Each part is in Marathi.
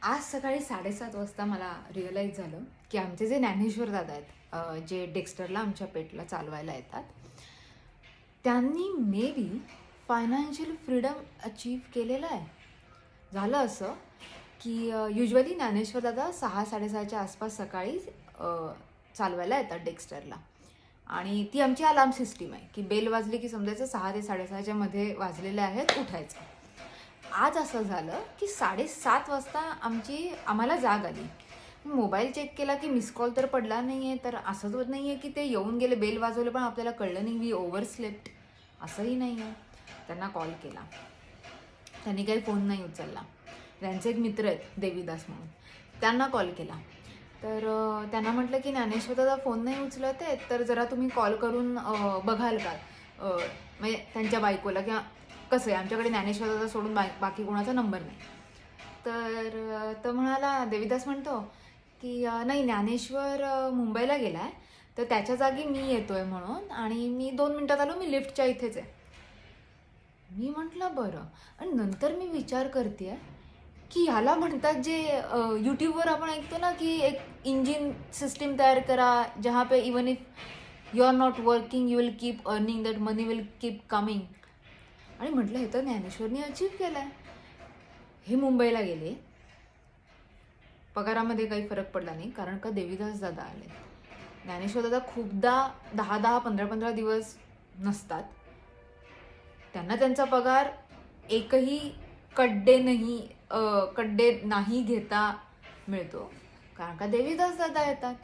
आज सकाळी 7:30 वाजता मला रिअलाईज झालं की आमचे जे ज्ञानेश्वर दादा आहेत, जे डेक्स्टरला आमच्या पेटला चालवायला येतात, त्यांनी may be financial freedom achieve केलेलं आहे. झालं असं की युजली ज्ञानेश्वर दादा 6-6:30च्या आसपास सकाळी चालवायला येतात डेक्स्टरला. आणि ती आमची अलार्म सिस्टीम आहे की बेल वाजली की समजायचं 6 ते 6:30च्या मध्ये वाजलेले आहेत, उठायचं. आज असं झालं की 7:30 वाजता आम्हाला जाग आली. मोबाईल चेक केला की मिस कॉल तर पडला नाही आहे. तर असंच होत नाही आहे की ते येऊन गेले, बेल वाजवलं पण आपल्याला कळलं नाही, वी ओव्हर स्लेप्ट, असंही नाही आहे. त्यांना कॉल केला, त्यांनी काही फोन नाही उचलला. त्यांचे एक मित्र आहेत देवीदास म्हणून, त्यांना कॉल केला. तर त्यांना म्हटलं की ज्ञानेश्वर दादा फोन नाही उचलत आहेत, तर जरा तुम्ही कॉल करून बघाल का, म्हणजे त्यांच्या बायकोला, किंवा कसं आहे आमच्याकडे ज्ञानेश्वर दादा सोडून बाकी कोणाचा नंबर नाही. तर तो म्हणाला, देवीदास म्हणतो की नाही, ज्ञानेश्वर मुंबईला गेला आहे, तर त्याच्या जागी मी येतो आहे म्हणून, आणि मी 2 मिनटात आलो, मी लिफ्टच्या इथेच आहे. मी म्हटलं बरं. आणि नंतर मी विचार करते की ह्याला म्हणतात जे यूट्यूबवर आपण ऐकतो ना की एक इंजिन सिस्टीम तयार करा, जहाँ पे even if you are not working you will keep earning, that money will keep coming. आणि म्हटलं हे तर ज्ञानेश्वरनी अचीव केलं आहे. हे मुंबईला गेले, पगारामध्ये काही फरक पडला नाही, कारण का देवीदास दादा आले. ज्ञानेश्वर दादा खूपदा 10-10, 15-15 दिवस नसतात. त्यांना त्यांचा पगार एकही कड्डे नाही घेता मिळतो, कारण का देवीदास दादा येतात.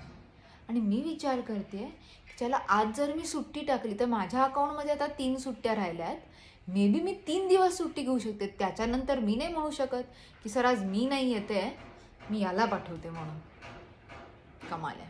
आणि मी विचार करते की चला, आज जर मी सुट्टी टाकली तर माझ्या अकाउंटमध्ये आता 3 सुट्ट्या राहिल्या आहेत. मे बी मी 3 दिवस सुट्टी घेऊ शकते. त्याच्यानंतर मी नाही म्हणू शकत की सर आज मी नाही येते, मी याला पाठवते म्हणून. कमाल आहे.